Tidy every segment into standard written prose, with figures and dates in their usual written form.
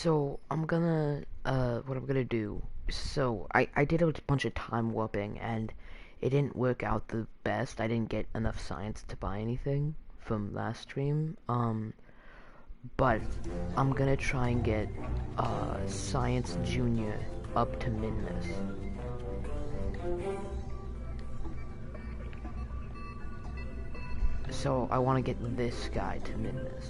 So what I'm gonna do. So I did a bunch of time warping and it didn't work out the best. I didn't get enough science to buy anything from last stream. But I'm gonna try and get Science Junior up to min-miss. So I want to get this guy to min-miss.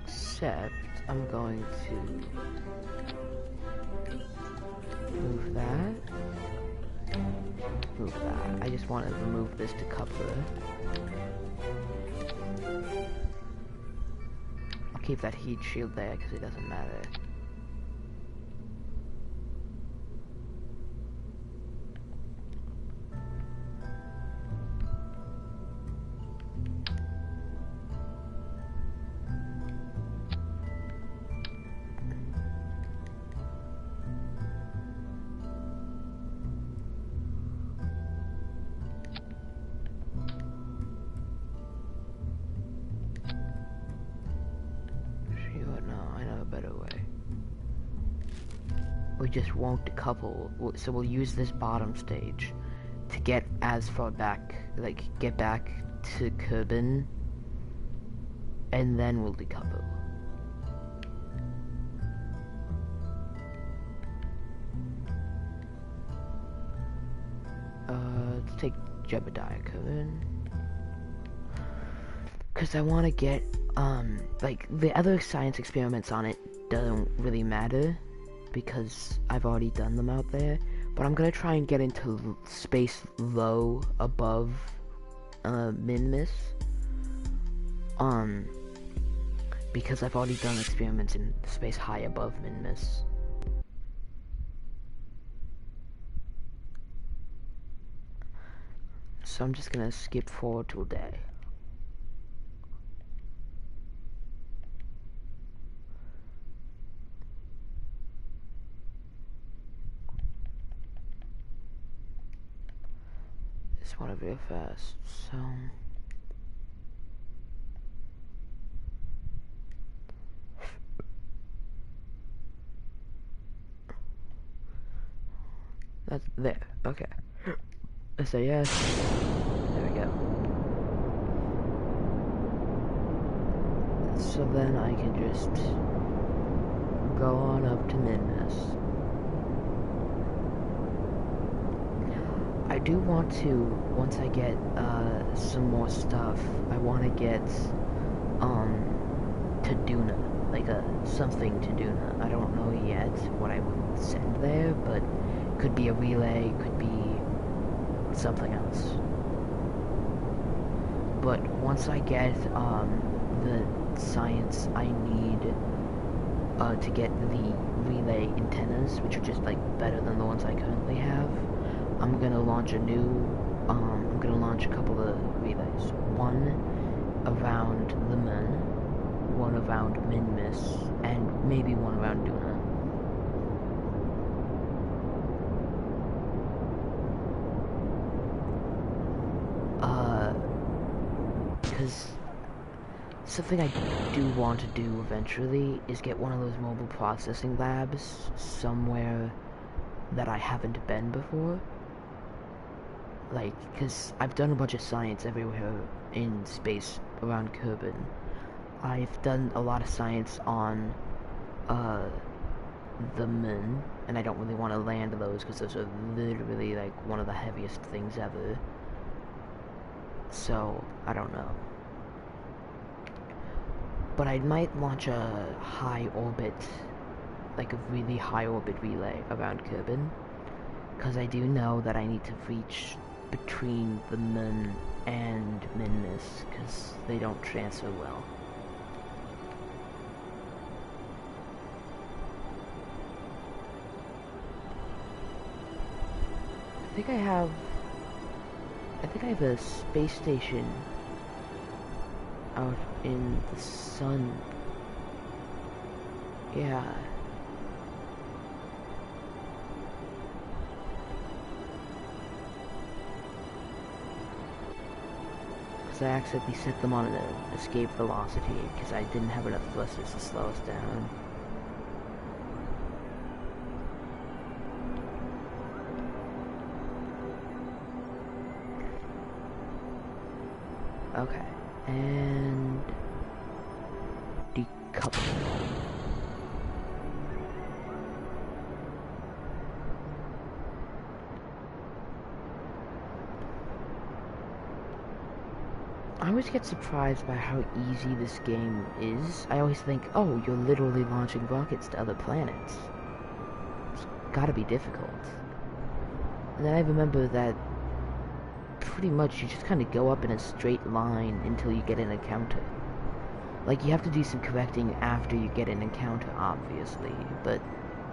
Except I'm going to move that. Move that. I just want to remove this to cover. I'll keep that heat shield there because it doesn't matter. We just won't decouple, so we'll use this bottom stage to get as far back, like, get back to Kerbal, and then we'll decouple. Let's take Jebediah Kerbal. Because I want to get, like, the other science experiments on it don't really matter, because I've already done them out there, but I'm gonna try and get into space low above min-miss, because I've already done experiments in space high above min-miss. So I'm just gonna skip forward to a day. Just want to real fast, so that's there. Okay. I say yes. There we go. So then I can just go on up to min-miss. I do want to, once I get some more stuff, I want to get to Duna, like something to Duna. I don't know yet what I would send there, but could be a relay, could be something else. But once I get the science I need to get the relay antennas, which are just like better than the ones I currently have, I'm gonna launch a couple of relays. One around the moon, one around min-miss, and maybe one around Duna. Because something I do want to do eventually is get one of those mobile processing labs somewhere that I haven't been before. Like, because I've done a bunch of science everywhere in space around Kerbal. I've done a lot of science on the moon, and I don't really want to land those because those are literally like one of the heaviest things ever. So, I don't know. But I might launch a high orbit, like a really high orbit relay around Kerbal, because I do know that I need to reach between the moon and min-miss, because they don't transfer well. I think I have a space station out in the sun. Yeah. because I accidentally set them on an escape velocity because I didn't have enough thrusters to slow us down. Okay, and decouple. I always get surprised by how easy this game is. I always think, oh, you're literally launching rockets to other planets. It's gotta be difficult. And then I remember that pretty much you just kind of go up in a straight line until you get an encounter. Like, you have to do some correcting after you get an encounter, obviously, but,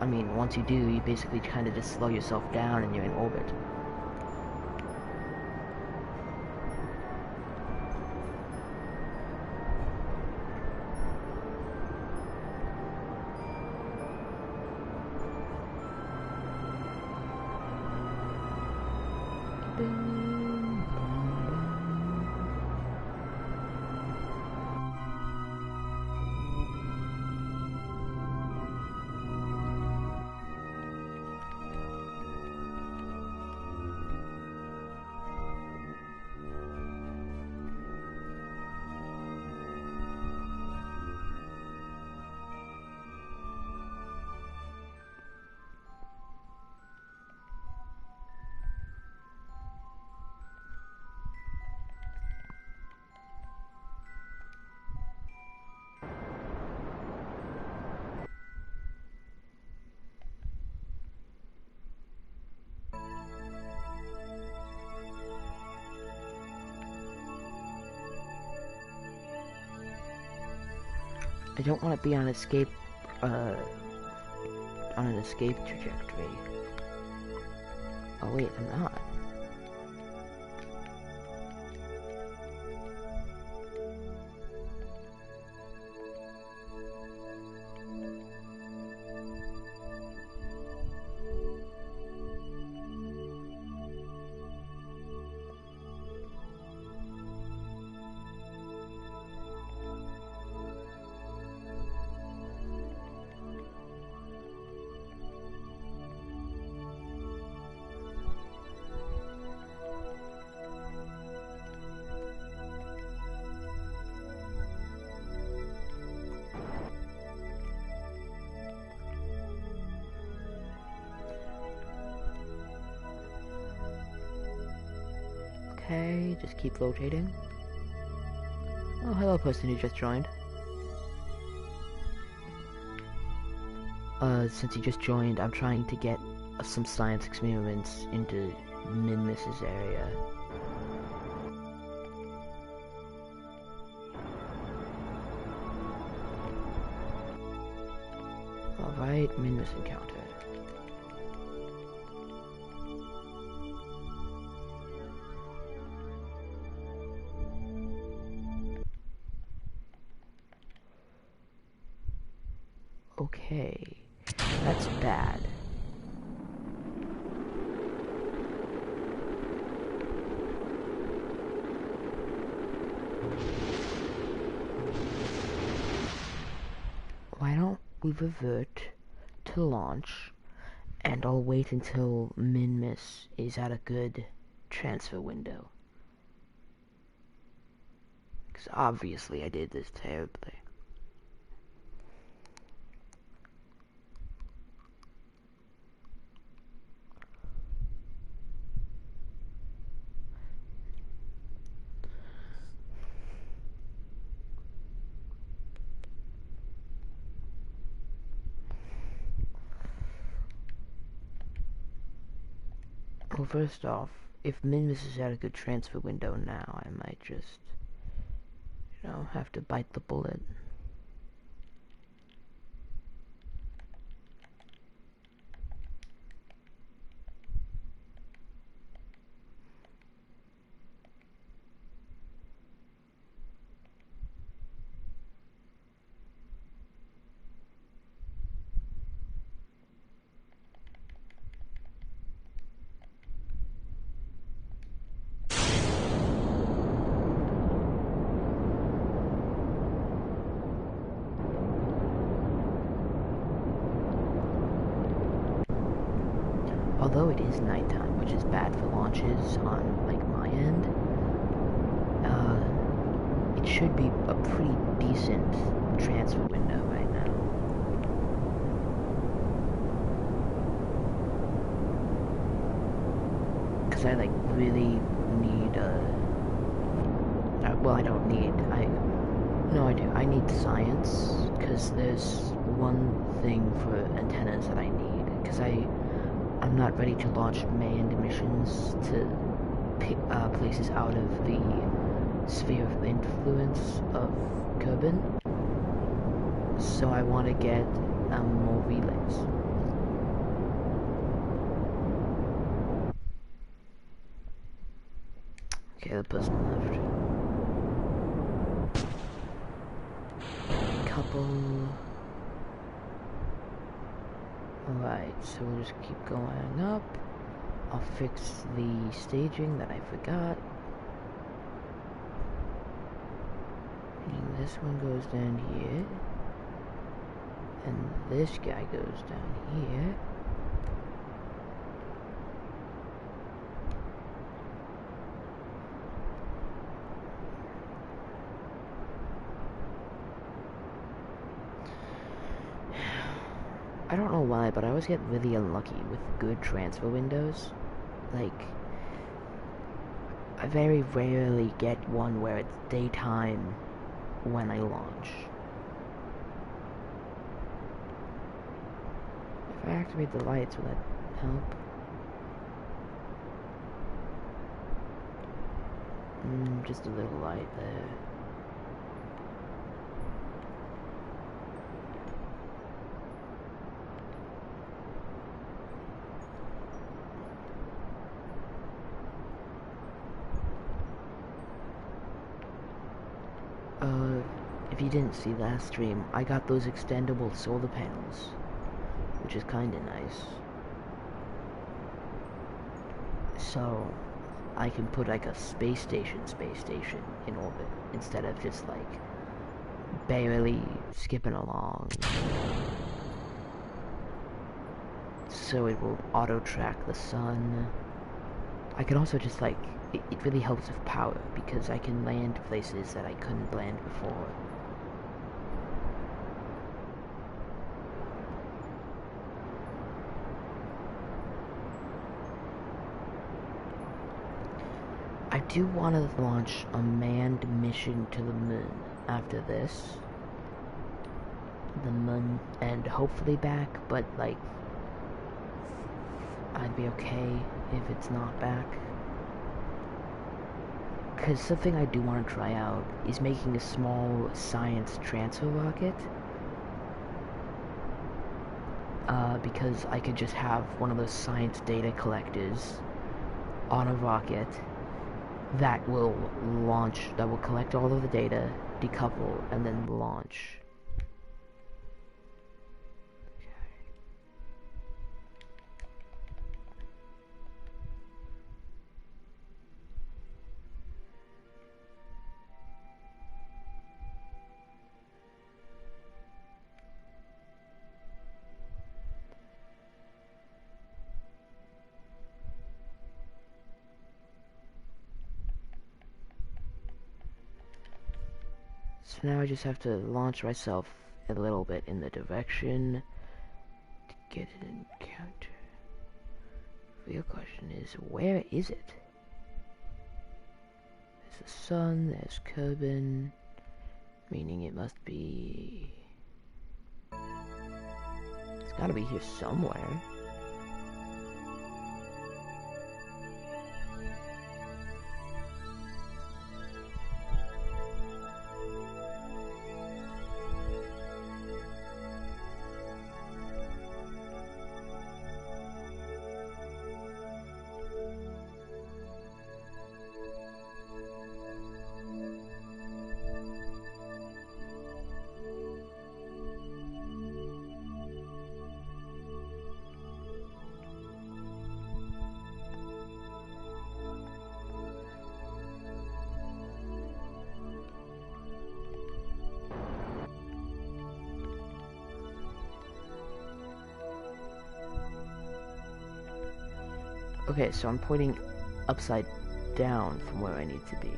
I mean, once you do, you basically kind of just slow yourself down and you're in orbit. I don't want to be on an escape trajectory. Oh wait, I'm not. Okay, just keep rotating. Oh, hello person who just joined. Since you just joined, I'm trying to get some science experiments into Minmus's area. Alright, Minmus encounter. Okay, that's bad. Why don't we revert to launch, and I'll wait until Minmus is at a good transfer window. Because obviously I did this terribly. Well, first off, if Minmus is at a good transfer window now, I might just, have to bite the bullet. although it is nighttime, which is bad for launches on, like, my end, it should be a pretty decent transfer window right now. Because I, like, really need, well, I don't need, no, I do. I need science, because there's one thing for antennas that I need, because I'm not ready to launch manned missions to places out of the sphere of influence of Kerbal, so I want to get more relays. Okay, the person left. Couple. Alright, so we'll just keep going up. I'll fix the staging that I forgot. And this one goes down here. And this guy goes down here. I don't know why, but I always get really unlucky with good transfer windows. Like, I very rarely get one where it's daytime when I launch. If I activate the lights, will that help? Just a little light there. If you didn't see last stream, I got those extendable solar panels, which is kinda nice. So, I can put like a space station in orbit, instead of just like, barely skipping along. So it will auto-track the sun. I can also just like, it really helps with power, because I can land places that I couldn't land before. I do want to launch a manned mission to the moon after this. The moon, and hopefully back, but like, I'd be okay if it's not back. Because something I do want to try out is making a small science transfer rocket. Because I could just have one of those science data collectors on a rocket that will launch, that will collect all of the data, decouple, and then launch. So now I just have to launch myself a little bit in the direction to get an encounter. The real question is, where is it? There's the sun, there's Kerbal, meaning it must be... It's gotta be here somewhere. Okay, so I'm pointing upside down from where I need to be.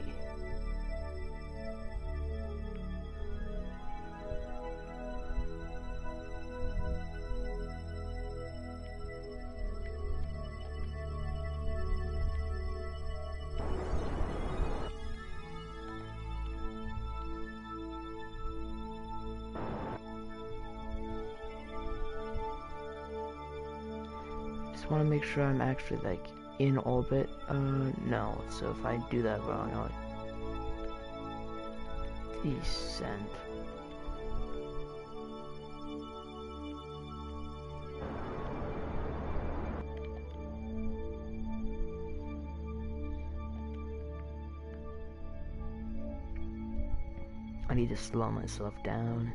Just want to make sure I'm actually, like, in orbit. No. So if I do that wrong, I'll descend. I need to slow myself down.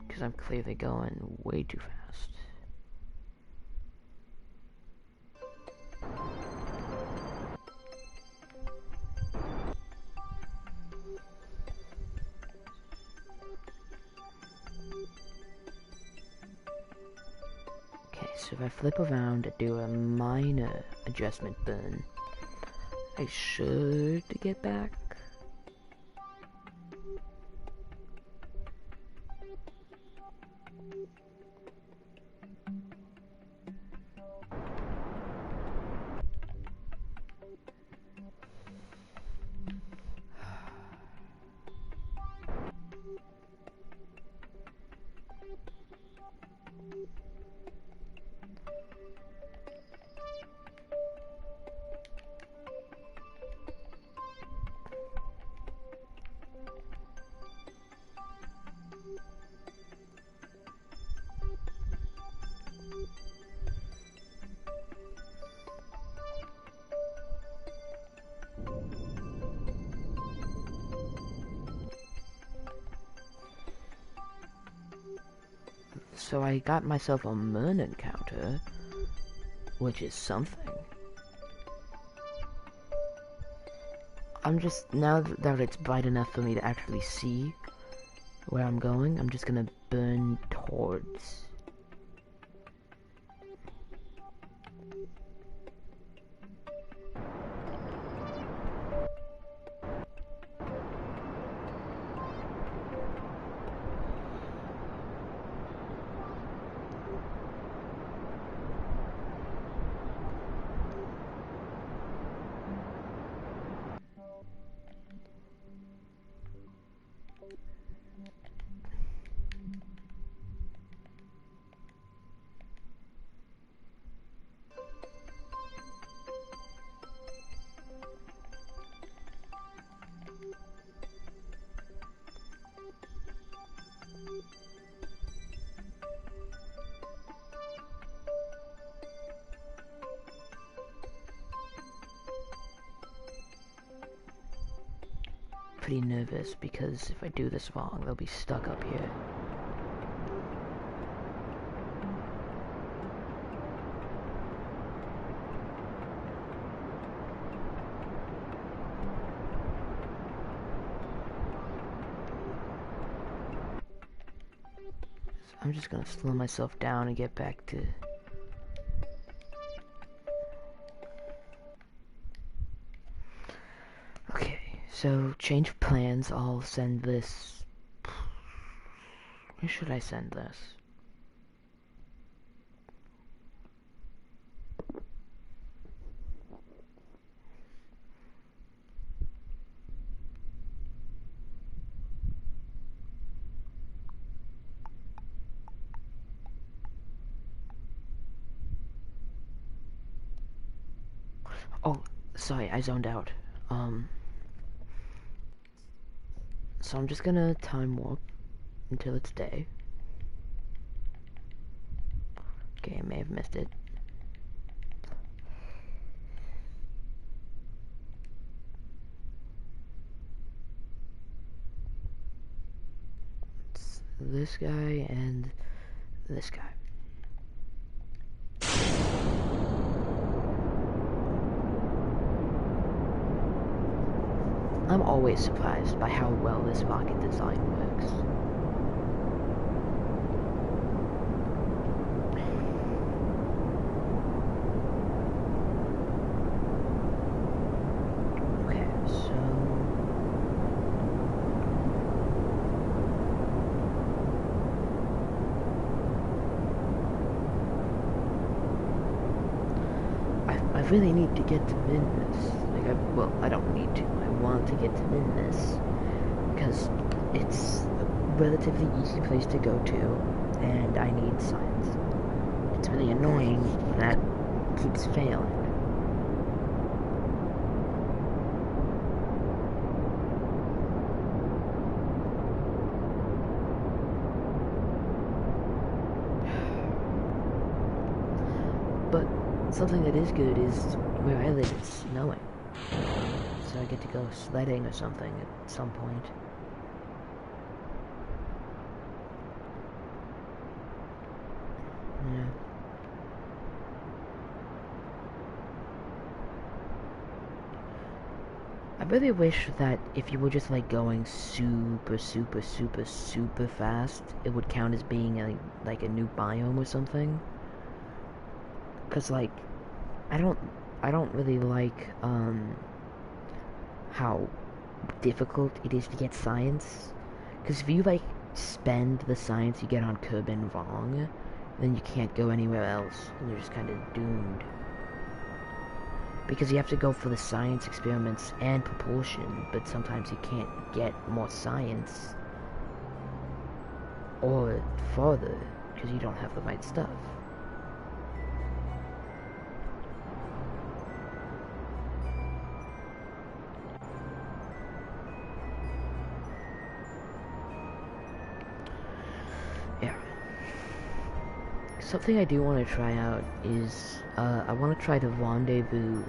Because I'm clearly going way too fast. Okay, so if I flip around and do a minor adjustment burn, I should get back. So I got myself a moon encounter, which is something. I'm just, now that it's bright enough for me to actually see where I'm going, I'm just gonna burn towards. Pretty nervous because if I do this wrong, they'll be stuck up here. So I'm just gonna slow myself down and get back to... So, change of plans, I'll send this... Where should I send this? Oh, sorry, I zoned out. So I'm just gonna time warp until it's day. Okay, I may have missed it. It's this guy and this guy. I'm always surprised by how well this rocket design works. really need to get to Minmus. Well, I don't need to. I want to get to Minmus because it's a relatively easy place to go to, and I need science. It's really annoying that it keeps failing. But something that is good is where I live, it's snowing. So I get to go sledding or something at some point. Yeah. I really wish that if you were just like going super fast, it would count as being like a new biome or something. Cause like, I don't really like how difficult it is to get science. Cause if you like spend the science you get on Kerbal wrong, then you can't go anywhere else, and you're just kind of doomed. Because you have to go for the science experiments and propulsion, but sometimes you can't get more science or farther because you don't have the right stuff. Yeah. Something I do want to try out is, I want to try to rendezvous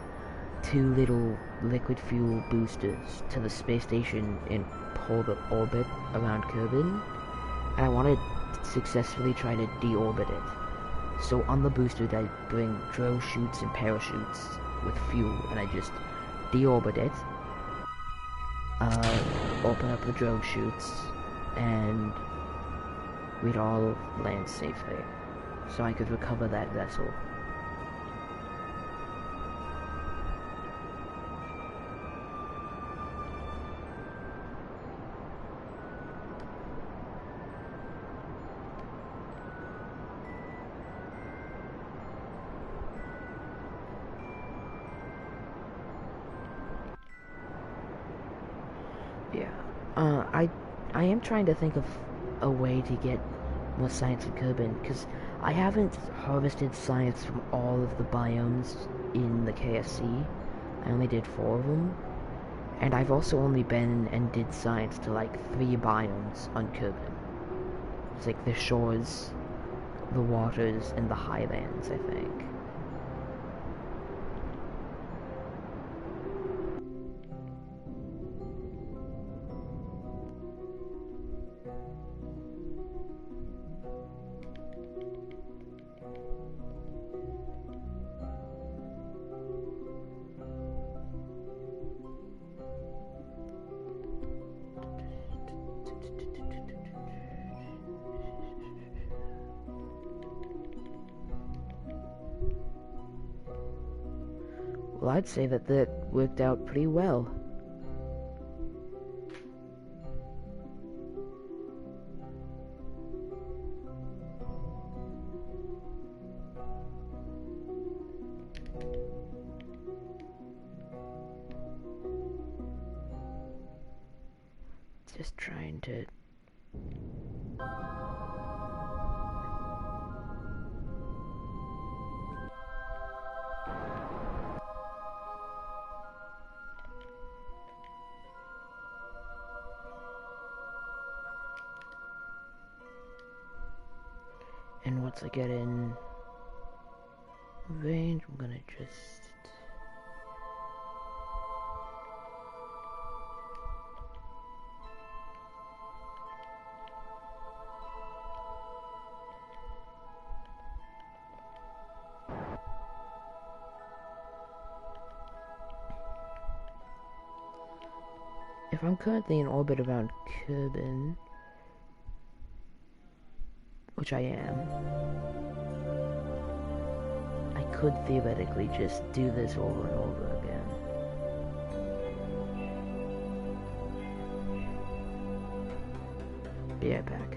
2 little liquid fuel boosters to the space station in polar orbit around Kerbal, and I want to successfully try to deorbit it. So on the booster, I bring drill chutes and parachutes with fuel, and I just deorbit it, open up the drill chutes, and we'd all land safely, so I could recover that vessel. Yeah, I am trying to think of a way to get more science in Kerbal, because I haven't harvested science from all of the biomes in the KSC. I only did 4 of them, and I've also only been and did science to like 3 biomes on Kerbal. It's like the shores, the waters, and the highlands, I think. Well, I'd say that worked out pretty well. Just trying to... And once I get in range, I'm gonna just... If I'm currently in orbit around Kerbal, which I am, I could theoretically just do this over and over again. Be right back.